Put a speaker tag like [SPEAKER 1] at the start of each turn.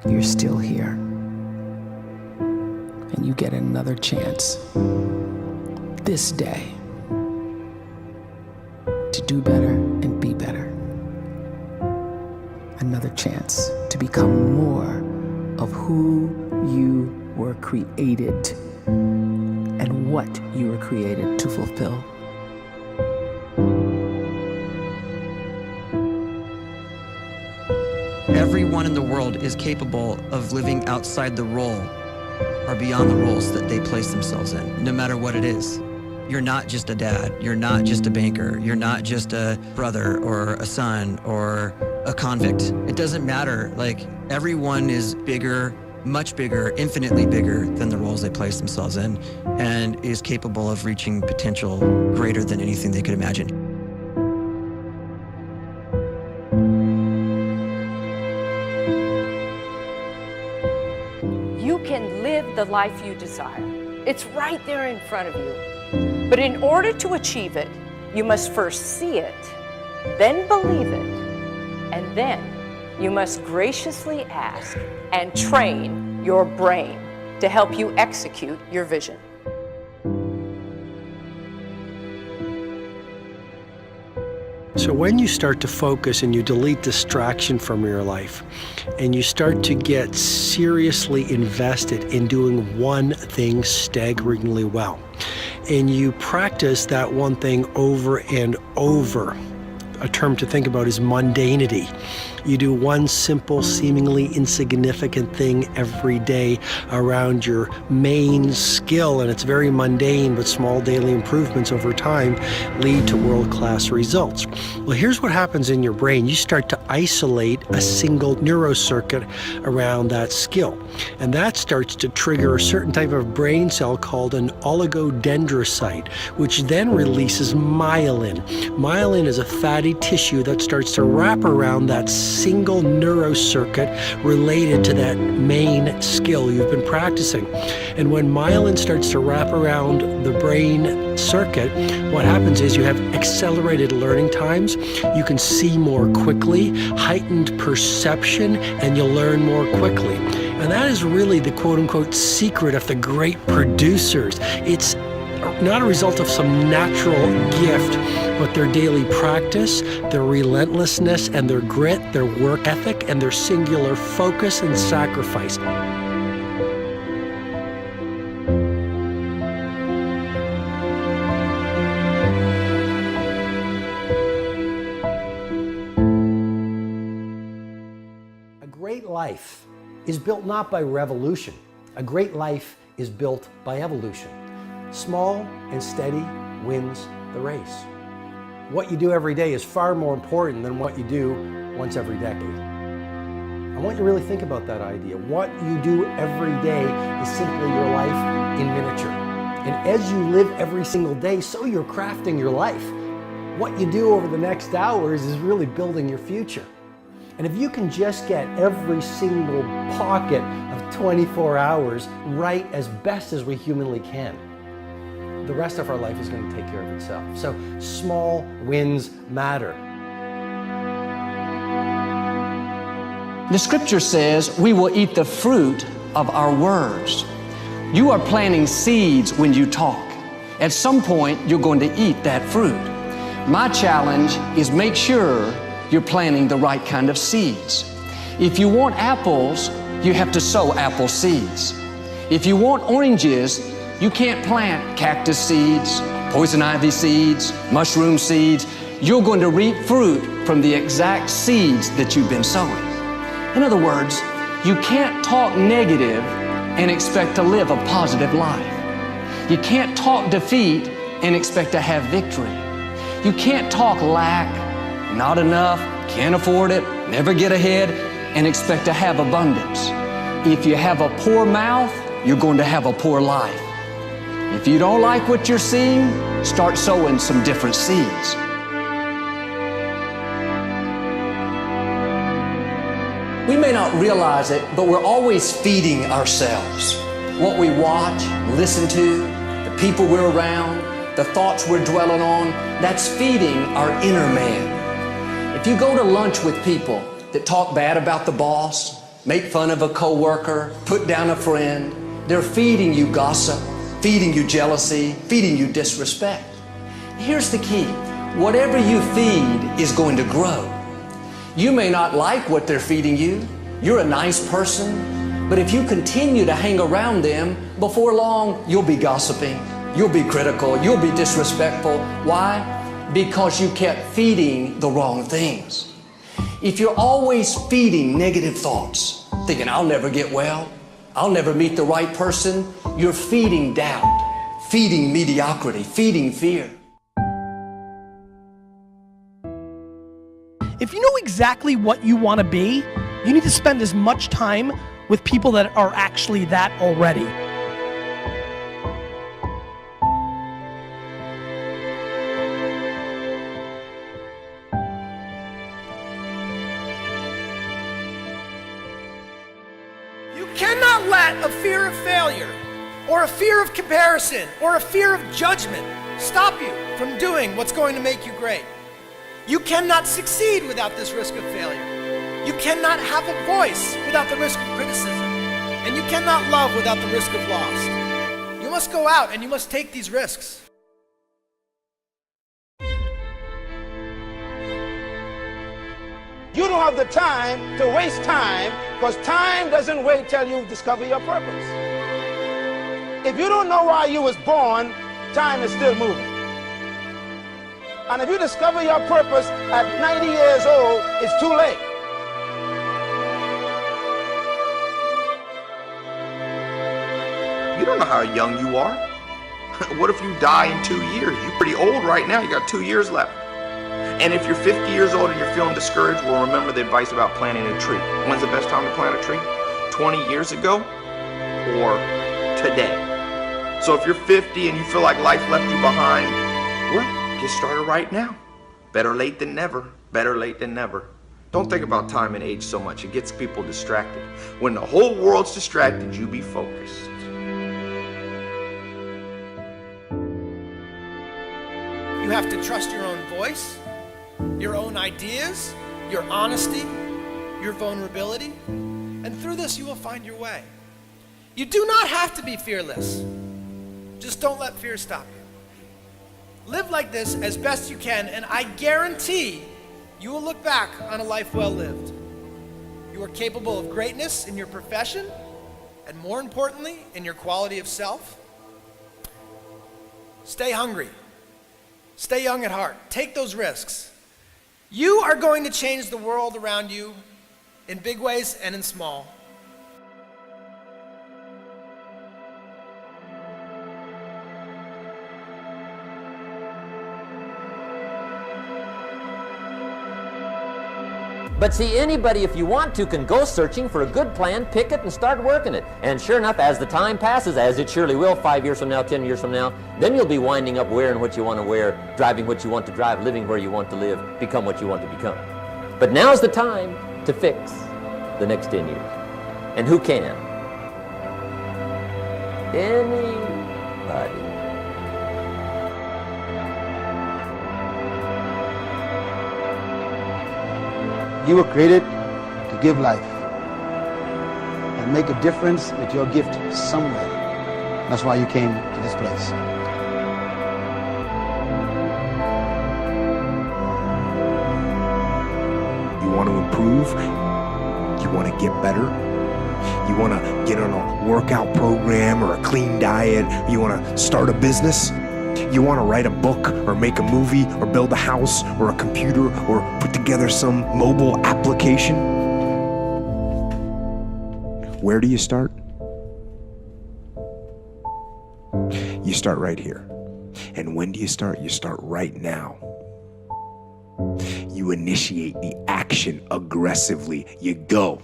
[SPEAKER 1] you're still here. And you get another chance this day to do better and be better. Another chance to become more of who you were created and what you were created to fulfill.
[SPEAKER 2] Everyone in the world is capable of living outside the role or beyond the roles that they place themselves in, no matter what it is. You're not just a dad, you're not just a banker, you're not just a brother or a son or a convict. It doesn't matter. Like, everyone is bigger, much bigger, infinitely bigger than the roles they place themselves in, and is capable of reaching potential greater than anything they could imagine.
[SPEAKER 3] You can live the life you desire. It's right there in front of you. But in order to achieve it, you must first see it, then believe it, and then you must graciously ask and train your brain to help you execute your vision.
[SPEAKER 4] So when you start to focus and you delete distraction from your life, and you start to get seriously invested in doing one thing staggeringly well, and you practice that one thing over and over, a term to think about is mundanity. You do one simple, seemingly insignificant thing every day around your main skill, and it's very mundane, but small daily improvements over time lead to world-class results. Well, here's what happens in your brain. You start to isolate a single neurocircuit around that skill, and that starts to trigger a certain type of brain cell called an oligodendrocyte, which then releases myelin. Myelin is a fatty tissue that starts to wrap around that single neurocircuit related to that main skill you've been practicing. And when myelin starts to wrap around the brain circuit, what happens is you have accelerated learning times, you can see more quickly, heightened perception, and you'll learn more quickly. And that is really the quote-unquote secret of the great producers. It's not a result of some natural gift, but their daily practice, their relentlessness and their grit, their work ethic, and their singular focus and sacrifice. A great life is built not by revolution. A great life is built by evolution. Small and steady wins the race. What you do every day is far more important than what you do once every decade. I want you to really think about that idea. What you do every day is simply your life in miniature. And as you live every single day, so you're crafting your life. What you do over the next hours is really building your future. And if you can just get every single pocket of 24 hours right as best as we humanly can, the rest of our life is going to take care of itself. So small wins matter.
[SPEAKER 5] The scripture says we will eat the fruit of our words. You are planting seeds when you talk. At some point, you're going to eat that fruit. My challenge is make sure you're planting the right kind of seeds. If you want apples, you have to sow apple seeds. If you want oranges, you can't plant cactus seeds, poison ivy seeds, mushroom seeds. You're going to reap fruit from the exact seeds that you've been sowing. In other words, you can't talk negative and expect to live a positive life. You can't talk defeat and expect to have victory. You can't talk lack, not enough, can't afford it, never get ahead, and expect to have abundance. If you have a poor mouth, you're going to have a poor life. If you don't like what you're seeing, start sowing some different seeds. We may not realize it, but we're always feeding ourselves. What we watch, listen to, the people we're around, the thoughts we're dwelling on, that's feeding our inner man. If you go to lunch with people that talk bad about the boss, make fun of a coworker, put down a friend. They're feeding you gossip, feeding you jealousy, feeding you disrespect. Here's the key. Whatever you feed is going to grow. You may not like what they're feeding you. You're a nice person, but if you continue to hang around them, before long, you'll be gossiping, you'll be critical, you'll be disrespectful. Why? Because you kept feeding the wrong things. If you're always feeding negative thoughts, thinking, I'll never get well, I'll never meet the right person, you're feeding doubt, feeding mediocrity, feeding fear.
[SPEAKER 6] If you know exactly what you want to be, you need to spend as much time with people that are actually that already. You cannot let a fear of failure, or a fear of comparison, or a fear of judgment stop you from doing what's going to make you great. You cannot succeed without this risk of failure. You cannot have a voice without the risk of criticism. And you cannot love without the risk of loss. You must go out and you must take these risks.
[SPEAKER 7] You don't have the time to waste time, because time doesn't wait till you discover your purpose. If you don't know why you was born, time is still moving. And if you discover your purpose at 90 years old, it's too late.
[SPEAKER 8] You don't know how young you are. What if you die in 2 years? You're pretty old right now. You got 2 years left. And if you're 50 years old and you're feeling discouraged, well, remember the advice about planting a tree. When's the best time to plant a tree? 20 years ago or today? So if you're 50 and you feel like life left you behind, well, get started right now. Better late than never. Better late than never. Don't think about time and age so much. It gets people distracted. When the whole world's distracted, you be focused.
[SPEAKER 6] You have to trust your own voice, your own ideas, your honesty, your vulnerability, and through this you will find your way. You do not have to be fearless. Just don't let fear stop you. Live like this as best you can, and I guarantee you will look back on a life well lived. You are capable of greatness in your profession, and more importantly, in your quality of self. Stay hungry. Stay young at heart. Take those risks. You are going to change the world around you in big ways and in small.
[SPEAKER 9] But see, anybody, if you want to, can go searching for a good plan, pick it, and start working it. And sure enough, as the time passes, as it surely will 5 years from now, 10 years from now, then you'll be winding up wearing what you want to wear, driving what you want to drive, living where you want to live, become what you want to become. But now's the time to fix the next 10 years. And who can? Anybody.
[SPEAKER 7] You were created to give life and make a difference with your gift somewhere. That's why you came to this place.
[SPEAKER 10] You want to improve? You want to get better? You want to get on a workout program or a clean diet? You want to start a business? You want to write a book or make a movie or build a house or a computer or put together some mobile application? Where do you start? You start right here. And when do you start? You start right now. You initiate the action aggressively. You go.